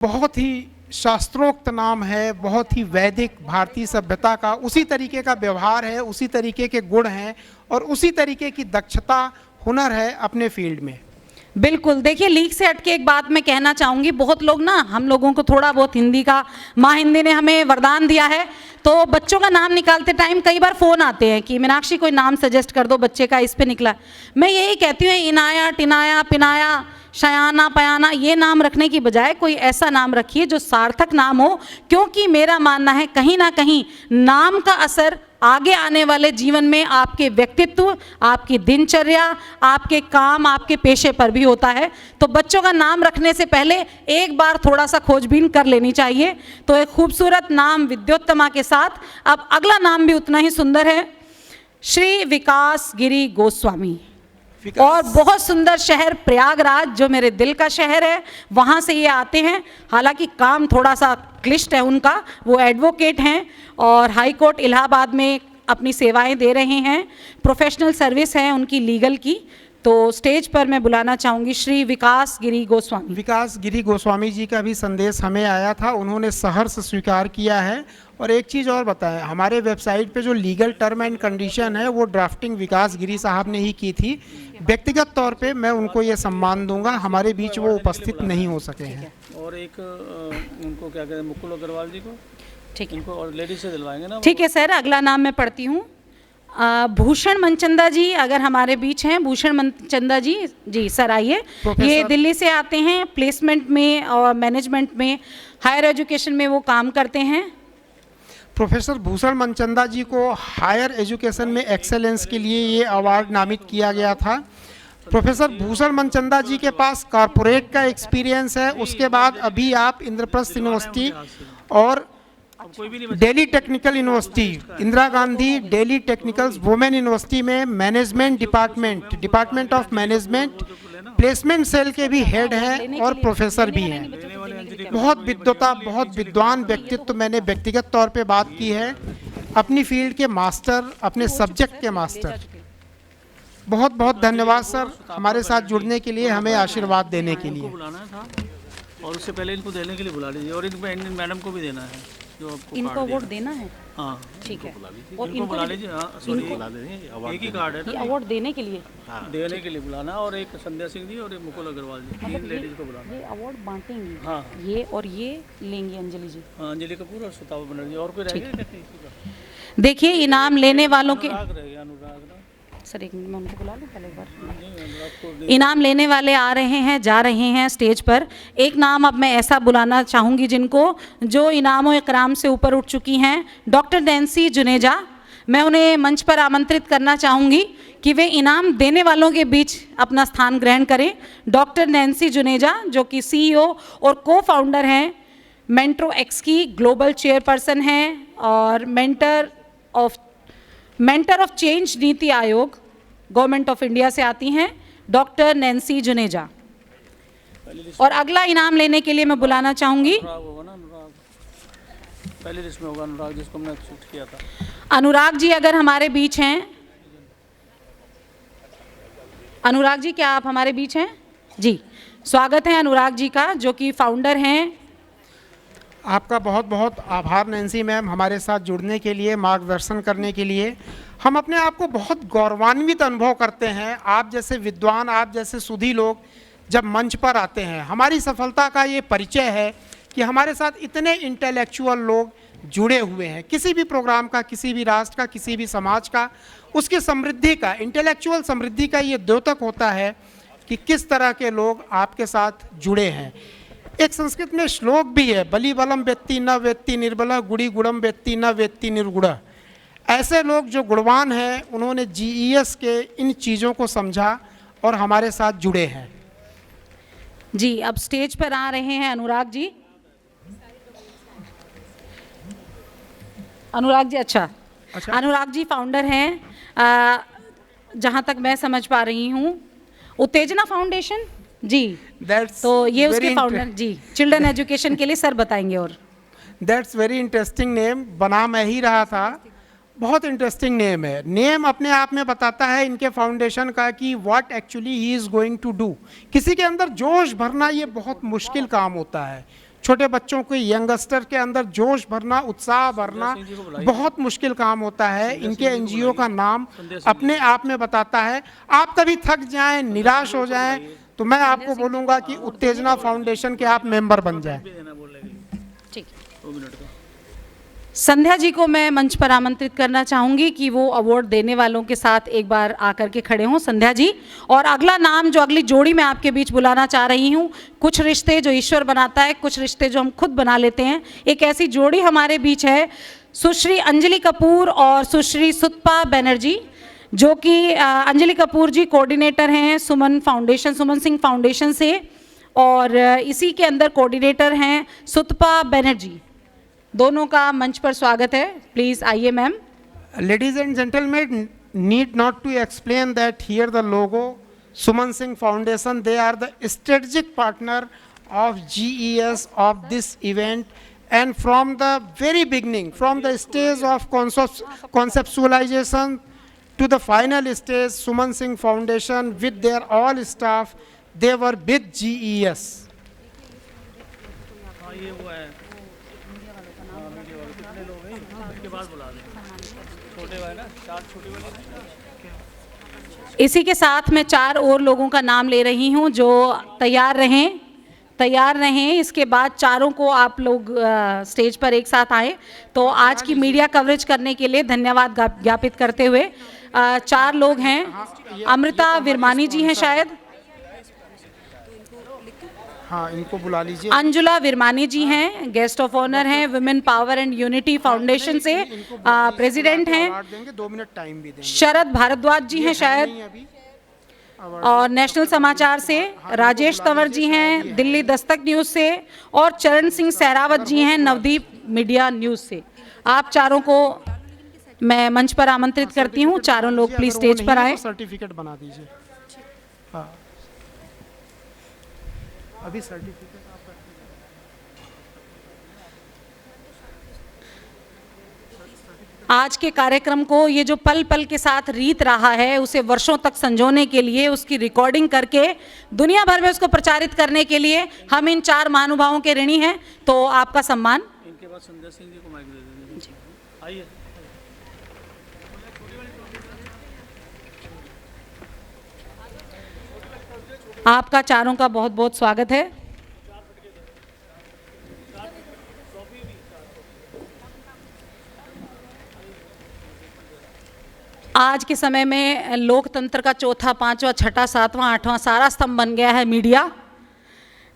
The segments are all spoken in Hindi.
बहुत ही शास्त्रोक्त नाम है, बहुत ही वैदिक भारतीय सभ्यता का उसी तरीके का व्यवहार है, उसी तरीके के गुण हैं और उसी तरीके की दक्षता, हुनर है अपने फील्ड में। बिल्कुल। देखिए, लीक से हटके एक बात मैं कहना चाहूँगी, बहुत लोग ना, हम लोगों को थोड़ा बहुत हिंदी का, माँ हिंदी ने हमें वरदान दिया है, तो बच्चों का नाम निकालते टाइम कई बार फ़ोन आते हैं कि मीनाक्षी कोई नाम सजेस्ट कर दो, बच्चे का इस पे निकला। मैं यही कहती हूँ, इनाया, टिनाया, पिनाया, शयाना, पयाना, ये नाम रखने की बजाय कोई ऐसा नाम रखिए जो सार्थक नाम हो, क्योंकि मेरा मानना है कहीं ना कहीं नाम का असर आगे आने वाले जीवन में आपके व्यक्तित्व, आपकी दिनचर्या, आपके काम, आपके पेशे पर भी होता है। तो बच्चों का नाम रखने से पहले एक बार थोड़ा सा खोजबीन कर लेनी चाहिए। तो एक खूबसूरत नाम विद्योत्तमा के साथ अब अगला नाम भी उतना ही सुंदर है, श्री विकास गिरी गोस्वामी। और बहुत सुंदर शहर प्रयागराज, जो मेरे दिल का शहर है, वहाँ से ये आते हैं। हालांकि काम थोड़ा सा क्लिष्ट है उनका, वो एडवोकेट हैं और हाई कोर्ट इलाहाबाद में अपनी सेवाएं दे रहे हैं, प्रोफेशनल सर्विस है उनकी लीगल की। तो स्टेज पर मैं बुलाना चाहूँगी श्री विकास गिरी गोस्वामी। विकास गिरी गोस्वामी जी का भी संदेश हमें आया था, उन्होंने सहर्ष स्वीकार किया है। और एक चीज़ और बताएं, हमारे वेबसाइट पे जो लीगल टर्म एंड कंडीशन है वो ड्राफ्टिंग विकास गिरी साहब ने ही की थी। व्यक्तिगत तौर पे मैं उनको ये सम्मान दूंगा, हमारे बीच वो उपस्थित नहीं हो सके हैं। और एक उनको क्या कहते हैं, मुकुल अग्रवाल जी को, ठीक है, इनको और लेडीज से दिलवाएंगे ना। ठीक है सर। अगला नाम मैं पढ़ती हूँ, भूषण मनचंदा जी अगर हमारे बीच हैं। भूषण मनचंदा जी, जी सर आइए। ये दिल्ली से आते हैं, प्लेसमेंट में और मैनेजमेंट में, हायर एजुकेशन में वो काम करते हैं। प्रोफेसर भूषण मनचंदा जी को हायर एजुकेशन में एक्सेलेंस के लिए ये अवार्ड नामित किया गया था। प्रोफेसर भूषण मनचंदा जी के पास कॉरपोरेट का एक्सपीरियंस है, उसके बाद अभी आप इंद्रप्रस्थ यूनिवर्सिटी और Delhi technical university, Indira Gandhi Delhi technical women university में management department of management placement cell के भी हेड हैं और प्रोफेसर भी हैं। बहुत विद्वता, बहुत विद्वान व्यक्तित्व, मैंने व्यक्तिगत तौर पे बात की है, अपनी फील्ड के मास्टर, अपने सब्जेक्ट के मास्टर। बहुत बहुत धन्यवाद सर हमारे साथ जुड़ने के लिए, हमें आशीर्वाद देने के लिए। और उससे पहले इनको देने के लिए बुला लीजिए, और इनको मैडम को भी देना है जो आपको इनको अवार्ड देना है। हाँ ठीक है, और इनको बुला लीजिए। हाँ सॉरी, एक ही कार्ड है ये अवार्ड देने के लिए, देने के लिए बुलाना। और एक संध्या सिंह जी और एक मुकुल अग्रवाल जी, तीन लेडीज को बुलाना। ये अवार्ड बांटेंगी। हाँ, ये और ये लेंगी अंजलि जी। हाँ, अंजलि कपूर और सुतावा बनर्जी। और कोई रहेगा क्या किसी का? देखिए, इनाम लेने वालों के, अनुराग रहेगा, अनुराग ना। सर एक मिनट मैं उनको बुला लूं पहले एक बार। इनाम लेने वाले आ रहे हैं, जा रहे हैं स्टेज पर। एक नाम अब मैं ऐसा बुलाना चाहूँगी जिनको, जो इनामों इकराम से ऊपर उठ चुकी हैं, डॉक्टर नैन्सी जुनेजा। मैं उन्हें मंच पर आमंत्रित करना चाहूँगी कि वे इनाम देने वालों के बीच अपना स्थान ग्रहण करें। डॉक्टर नैन्सी जुनेजा, जो कि CEO और को फाउंडर हैं मेंट्रो एक्स की, ग्लोबल चेयरपर्सन हैं और mentor of change NITI Aayog, government of India से आती हैं डॉक्टर नैन्सी जुनेजा। और अगला इनाम लेने के लिए मैं बुलाना चाहूँगी, अनुराग होगा ना, अनुराग पहली लिस्ट में होगा, अनुराग जिसको हमने शूट किया था। अनुराग जी अगर हमारे बीच हैं, अनुराग जी क्या आप हमारे बीच हैं? जी, स्वागत है अनुराग जी का, जो कि फाउंडर हैं। आपका बहुत बहुत आभार नैन्सी मैम, हमारे साथ जुड़ने के लिए, मार्गदर्शन करने के लिए। हम अपने आप को बहुत गौरवान्वित अनुभव करते हैं, आप जैसे विद्वान, आप जैसे सुधी लोग जब मंच पर आते हैं। हमारी सफलता का ये परिचय है कि हमारे साथ इतने इंटेलेक्चुअल लोग जुड़े हुए हैं। किसी भी प्रोग्राम का, किसी भी राष्ट्र का, किसी भी समाज का, उसकी समृद्धि का, इंटेलेक्चुअल समृद्धि का ये द्योतक होता है कि किस तरह के लोग आपके साथ जुड़े हैं। एक संस्कृत में श्लोक भी है, बलि बलम वेत्ति न वेत्ति निर्बला, गुड़ी गुड़म वेत्ति न वेत्ति निर्गुण। ऐसे लोग जो गुणवान हैं, उन्होंने GES के इन चीज़ों को समझा और हमारे साथ जुड़े हैं। जी, अब स्टेज पर आ रहे हैं अनुराग जी। अनुराग जी, अच्छा। अनुराग जी फाउंडर हैं, जहाँ तक मैं समझ पा रही हूँ, उत्तेजना फाउंडेशन जी। तो ये उसके फाउंडर जी, चिल्ड्रन एजुकेशन के लिए सर बताएंगे। और दैट्स वेरी इंटरेस्टिंग नेम, बना मैं ही रहा था, बहुत इंटरेस्टिंग नेम है। नेम अपने आप में बताता है इनके फाउंडेशन का कि what actually he is going to do. किसी के अंदर जोश भरना ये बहुत मुश्किल काम होता है। छोटे बच्चों के यंगस्टर के अंदर जोश भरना, उत्साह भरना सिंह जी को बुलाइए। बहुत मुश्किल काम होता है। इनके एनजीओ का नाम अपने आप में बताता है। आप कभी थक जाएं, निराश हो जाएं, तो मैं आपको बोलूँगा कि उत्तेजना फाउंडेशन के आप मेंबर बन जाएं। भी देना बोलने के लिए ठीक। 2 मिनट का। संध्या जी को मैं मंच पर आमंत्रित करना चाहूंगी कि वो अवार्ड देने वालों के साथ एक बार आकर के खड़े हों। संध्या जी, और अगला नाम जो अगली जोड़ी मैं आपके बीच बुलाना चाह रही हूँ, कुछ रिश्ते जो ईश्वर बनाता है, कुछ रिश्ते जो हम खुद बना लेते हैं, एक ऐसी जोड़ी हमारे बीच है, सुश्री अंजलि कपूर और सुश्री सुतपा बनर्जी, जो कि अंजलि कपूर जी कोऑर्डिनेटर हैं सुमन फाउंडेशन, सुमन सिंह फाउंडेशन से, और इसी के अंदर कोऑर्डिनेटर हैं सुतपा बनर्जी। दोनों का मंच पर स्वागत है। प्लीज आइए ma'am. Ladies and gentlemen, need not to explain that here the logo, Suman Singh Foundation, they are the strategic partner of GES of this event. And from the very beginning, from the stage of conceptualization to the final stage, Suman Singh Foundation with their all staff, they were with GES. हाँ ये वो है, मीडिया वाले कितने लोग हैं इसके बाद बुला दें। छोटे वाले ना, 4 छोटे वाले। इसी के साथ मैं 4 और लोगों का नाम ले रही हूं जो तैयार रहें। इसके बाद चारों को आप लोग स्टेज पर एक साथ आए। तो आज की मीडिया कवरेज करने के लिए धन्यवाद ज्ञापित करते हुए 4 लोग हैं। अमृता विरमानी जी हैं शायद, हाँ इनको बुला लीजिए। अंजुला विरमानी जी हैं, गेस्ट ऑफ ऑनर हैं, women power and unity foundation से प्रेसिडेंट हैं। अवार्ड देंगे, 2 मिनट टाइम भी देंगे। शरद भारद्वाज जी हैं शायद, अभी और नेशनल समाचार से राजेश तंवर जी हैं, दिल्ली दस्तक न्यूज़ से, और चरण सिंह सहरावत जी हैं नवदीप मीडिया न्यूज़ से। आप चारों को मैं मंच पर आमंत्रित करती हूँ। चारों लोग प्लीज स्टेज पर आए। सर्टिफिकेट बना दीजिए। हाँ अभी सर्टिफिकेट आज के कार्यक्रम को ये जो पल पल के साथ रीत रहा है उसे वर्षों तक संजोने के लिए, उसकी रिकॉर्डिंग करके दुनिया भर में उसको प्रचारित करने के लिए हम इन 4 महानुभावों के ऋणी हैं। तो आपका सम्मान। इनके बाद संध्या सिंह जी को माइक दे दीजिए। आइए। आपका चारों का बहुत बहुत स्वागत है। आज के समय में लोकतंत्र का चौथा, 5वां, 6ठा, 7वां, 8वां सारा स्तंभ बन गया है मीडिया।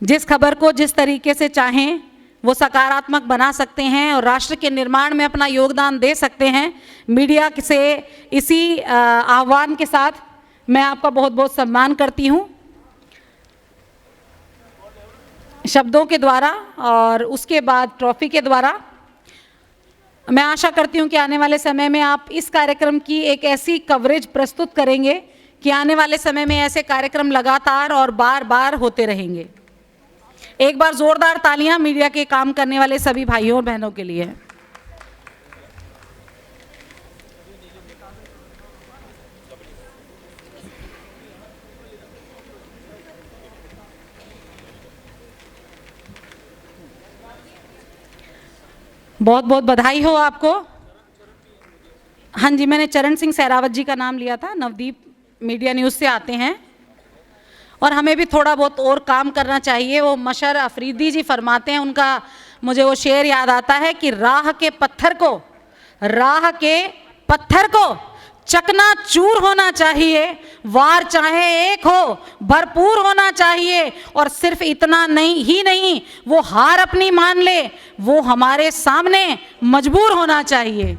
जिस खबर को जिस तरीके से चाहें वो सकारात्मक बना सकते हैं और राष्ट्र के निर्माण में अपना योगदान दे सकते हैं। मीडिया से इसी आह्वान के साथ मैं आपका बहुत बहुत सम्मान करती हूँ शब्दों के द्वारा और उसके बाद ट्रॉफी के द्वारा। मैं आशा करती हूं कि आने वाले समय में आप इस कार्यक्रम की एक ऐसी कवरेज प्रस्तुत करेंगे कि आने वाले समय में ऐसे कार्यक्रम लगातार और बार बार होते रहेंगे। एक बार जोरदार तालियां मीडिया के काम करने वाले सभी भाइयों और बहनों के लिए। बहुत बहुत बधाई हो आपको। हाँ जी, मैंने चरण सिंह सहरावत जी का नाम लिया था, नवदीप मीडिया न्यूज़ से आते हैं और हमें भी थोड़ा बहुत और काम करना चाहिए। वो मशर अफरीदी जी फरमाते हैं, उनका मुझे वो शेर याद आता है कि राह के पत्थर को चकनाचूर होना चाहिए, वार चाहे एक हो भरपूर होना चाहिए, और सिर्फ इतना नहीं वो हार अपनी मान ले, वो हमारे सामने मजबूर होना चाहिए।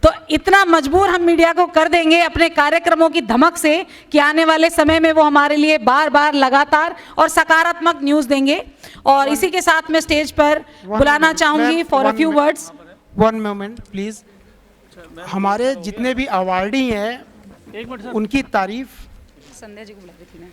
तो इतना मजबूर हम मीडिया को कर देंगे अपने कार्यक्रमों की धमक से कि आने वाले समय में वो हमारे लिए बार बार लगातार और सकारात्मक न्यूज़ देंगे। और इसी के साथ मैं स्टेज पर बुलाना चाहूँगी for a few words. 1 moment please. हमारे जितने भी अवार्डी हैं एक मिनट सर, उनकी तारीफ संध्या जी को बुला रही थी मैं।